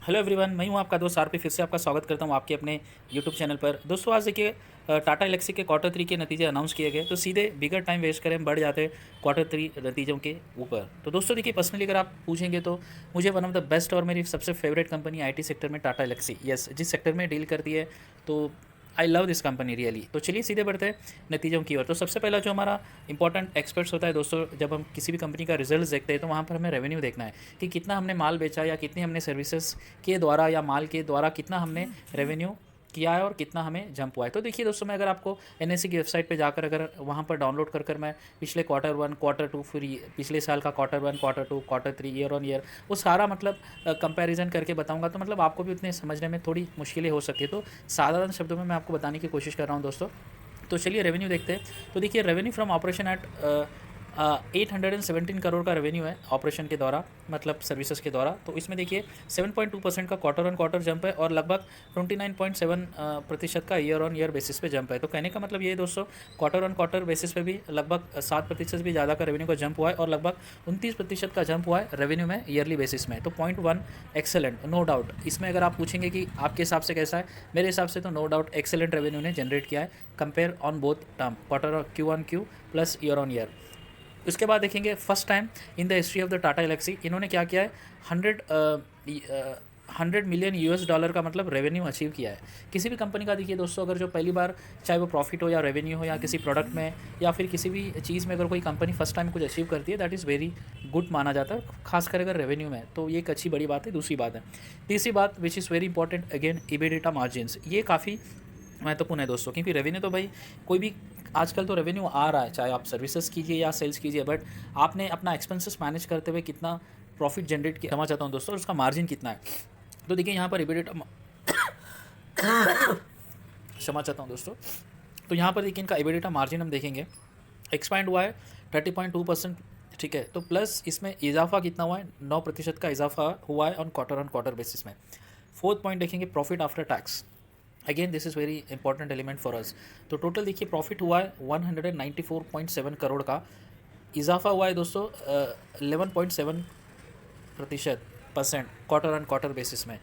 Hello everyone, मैं हूं आपका दोस्त आरपी। फिर से आपका स्वागत करता हूं आपके अपने यूट्यूब चैनल पर। दोस्तों आज देखिए टाटा एलेक्सी के क्वार्टर 3 के नतीजे अनाउंस किए गए, तो सीधे बिगर टाइम वेस्ट करें हम बढ़ जाते हैं क्वार्टर 3 नतीजों के ऊपर। तो दोस्तों देखिए, पर्सनली अगर आप पूछेंगे तो मुझे वन ऑफ द बेस्ट और मेरी सबसे फेवरेट कंपनी आईटी सेक्टर में टाटा एलेक्सी, यस, जिस सेक्टर में डील करती है, तो I love this company really. तो चलिए सीधे बढ़ते हैं नतीजों की ओर। तो सबसे पहला जो हमारा इंपॉर्टेंट एक्सपर्ट्स होता है दोस्तों, जब हम किसी भी कंपनी का रिजल्ट देखते हैं तो वहाँ पर हमें रेवेन्यू देखना है कि कितना हमने माल बेचा या कितनी हमने सर्विसेज के द्वारा या माल के द्वारा कितना हमने रेवेन्यू किया है और कितना हमें जंप हुआ है। तो देखिए दोस्तों, मैं अगर आपको एनएससी की वेबसाइट पे जाकर अगर वहाँ पर डाउनलोड कर मैं पिछले क्वार्टर 1 क्वार्टर 2 फिर पिछले साल का quarter 1 quarter 2 quarter 3 year on year वो सारा मतलब कंपैरिजन करके बताऊंगा, तो मतलब आपको भी उतने समझने में थोड़ी मुश्किलें हो सकती है। तो साधारण शब्दों में मैं आपको बताने की कोशिश कर रहा हूँ दोस्तों। तो चलिए रेवेन्यू देखते हैं। तो देखिए revenue from operation at 817 crore का रेवेन्यू है ऑपरेशन के द्वारा, मतलब सर्विसेज के द्वारा। तो इसमें देखिए 7.2% का क्वार्टर ऑन क्वार्टर जंप है और लगभग 29.7% का ईयर ऑन ईयर बेसिस पे जंप है। तो कहने का मतलब ये है दोस्तों, क्वार्टर ऑन क्वार्टर बेसिस पे भी लगभग 7% भी ज़्यादा का रेवेन्यू का जंप हुआ है और लगभग 29% का जंप हुआ है रेवेन्यू में ईयरली बेसिस में। तो .1 एक्सेलेंट, नो डाउट। इसमें अगर आप पूछेंगे कि आपके हिसाब से कैसा है, मेरे हिसाब से तो नो डाउट एक्सेलेंट रेवेन्यू ने जनरेट किया है compare on both term, quarter Q1Q plus year on year. उसके बाद देखेंगे first time in the history of the Tata Elxsi इन्होंने क्या किया है, 100 मिलियन US डॉलर का मतलब रेवेन्यू अचीव किया है किसी भी कंपनी का। देखिए दोस्तों, अगर जो पहली बार, चाहे वो प्रॉफिट हो या रेवेन्यू हो या किसी प्रोडक्ट में या फिर किसी भी चीज़ में, अगर कोई कंपनी फर्स्ट टाइम कुछ अचीव करती है, दैट इज़ वेरी गुड माना जाता है, खासकर अगर रेवेन्यू में। तो ये एक अच्छी बड़ी बात है। दूसरी बात है, तीसरी बात which is very important again, EBITDA margins. ये काफ़ी महत्वपूर्ण है दोस्तों, क्योंकि रेवेन्यू तो भाई कोई भी आजकल तो रेवेन्यू आ रहा है, चाहे आप सर्विसेज कीजिए या सेल्स कीजिए, बट आपने अपना एक्सपेंसेस मैनेज करते हुए कितना प्रॉफिट जनरेट किया, समझ चाहता हूँ दोस्तों, और उसका मार्जिन कितना है। तो देखिए यहाँ पर इबिडिटा क्षमा चाहता हूँ दोस्तों। तो यहाँ पर देखिए इनका इबिडिटा मार्जिन हम देखेंगे, एक्सपांड हुआ है 30.2%, ठीक है। तो प्लस इसमें इजाफा कितना हुआ है, 9% का इजाफा हुआ है ऑन क्वार्टर बेसिस में। फोर्थ पॉइंट देखेंगे, profit after tax. Again this is very important element for us. तो टोटल देखिए प्रॉफिट हुआ है 194.7 करोड़ का, इजाफा हुआ है दोस्तों 11.7% क्वार्टर बेसिस में।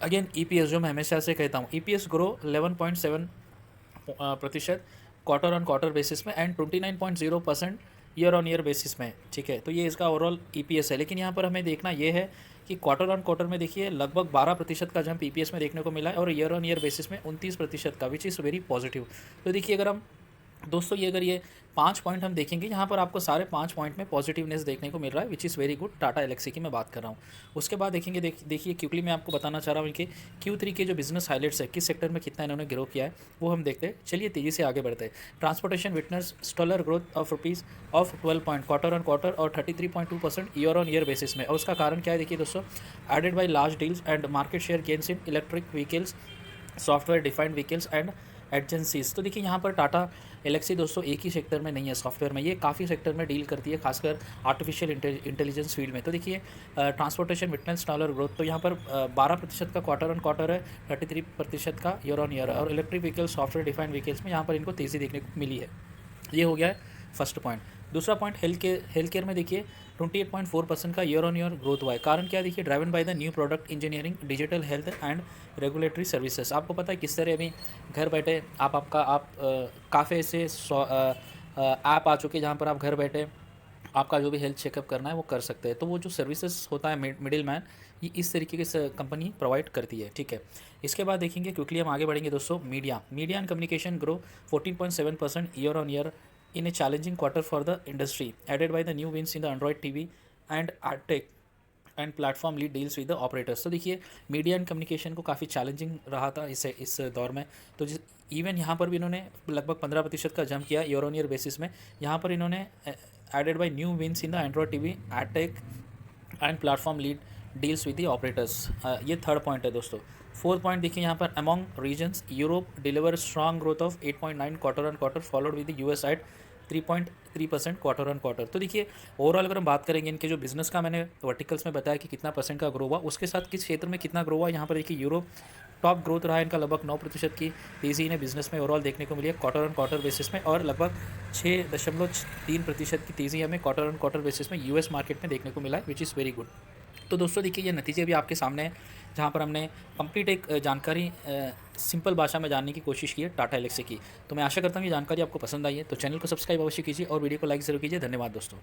अगेन ईपीएस, जो मैं हमेशा से कहता हूँ, ईपीएस ग्रो 11.7% क्वार्टर बेसिस में and 29.0% year on year basis में, ठीक है। तो ये इसका ओवरऑल ईपीएस है। लेकिन यहाँ पर हमें देखना ये है कि क्वार्टर ऑन क्वार्टर में देखिए लगभग 12% का जंप ईपीएस में देखने को मिला है और ईयर ऑन ईयर बेसिस में 29% का, विच इज़ वेरी पॉजिटिव। तो देखिए अगर हम दोस्तों ये अगर ये 5 पॉइंट हम देखेंगे, यहाँ पर आपको सारे 5 पॉइंट में पॉजिटिवनेस देखने को मिल रहा है, which is very good. Tata Elxsi की मैं बात कर रहा हूँ। उसके बाद देखेंगे, देखिए क्विकली मैं आपको बताना चाह रहा हूँ इनके Q3 के जो बिजनेस हाइलाइट्स है, किस सेक्टर में कितना इन्होंने ग्रो किया है वो हम देखते हैं। चलिए तेज़ी से आगे बढ़ते हैं। Transportation witness stellar growth of rupees of 12 point quarter on quarter और 33.2% ईयर ऑन ईयर बेसिस में। और उसका कारण क्या है देखिए दोस्तों, aided by large deals and market share gains in electric vehicles, software defined vehicles and agencies. तो देखिए यहाँ पर टाटा एलेक्सी दोस्तों एक ही सेक्टर में नहीं है, सॉफ्टवेयर में, ये काफ़ी सेक्टर में डील करती है, खासकर आर्टिफिशियल इंटेलिजेंस फील्ड में। तो देखिए ट्रांसपोर्टेशन विटनेस डॉलर ग्रोथ, तो यहाँ पर 12% का क्वार्टर ऑन क्वार्टर है, 33% का ईयर ऑन ईयर है। और electric vehicles, software defined vehicles में यहाँ पर इनको तेज़ी देखने को मिली है। ये हो गया है फर्स्ट पॉइंट। दूसरा पॉइंट, हेल्थ केयर में देखिए 28.4% का ईयर ऑन ईयर ग्रोथ हुआ है। कारण क्या देखिए, driven by the new product engineering, digital health and regulatory services. आपको पता है किस तरह अभी घर बैठे आप काफ़ी ऐसे ऐप आ चुके हैं जहाँ पर आप घर बैठे आपका जो भी हेल्थ चेकअप करना है वो कर सकते हैं। तो वो जो सर्विसेज होता है मिडिल मैन, ये इस तरीके की कंपनी प्रोवाइड करती है, ठीक है। इसके बाद देखेंगे क्विकली हम आगे बढ़ेंगे दोस्तों, media and communication grow 14.7% year on year in a challenging quarter for the industry, aided by the new wins in the Android TV and AdTech and platform lead deals with the operators. तो देखिए media and communication को काफ़ी challenging रहा था इस दौर में। तो इवन यहाँ पर भी इन्होंने लगभग 15% का जंप किया ईयर ऑन ईयर बेसिस में। यहाँ पर इन्होंने aided by new wins in the Android TV, edtech and platform lead deals with the operators. ये थर्ड पॉइंट है दोस्तों। फोर्थ पॉइंट देखिए यहाँ पर, among regions Europe deliver strong growth of 8.9 quarter on quarter followed with the US at 3.3% quarter on quarter. तो देखिए overall अगर हम बात करेंगे इनके जो बिजनेस का, मैंने वर्टिकल्स में बताया कि कितना परसेंट का ग्रो हुआ, उसके साथ किस क्षेत्र में कितना ग्रो हुआ। यहाँ पर देखिए यूरोप टॉप ग्रोथ रहा है इनका, लगभग 9% की तेज़ी इन्हें बिजनेस में ओवरऑल देखने को मिली है क्वार्टर ऑन क्वार्टर बेसिस में, और लगभग 6.3% की तेज़ी हमें क्वार्टर ऑन क्वार्टर बेसिस में यूएस मार्केट में देखने को मिला है, विच इज़ वेरी गुड। तो दोस्तों देखिए ये नतीजे भी आपके सामने हैं, जहाँ पर हमने कंप्लीट एक जानकारी सिंपल भाषा में जानने की कोशिश की है टाटा एलेक्सी की। तो मैं आशा करता हूँ ये जानकारी आपको पसंद आई है, तो चैनल को सब्सक्राइब अवश्य कीजिए और वीडियो को लाइक ज़रूर कीजिए। धन्यवाद दोस्तों।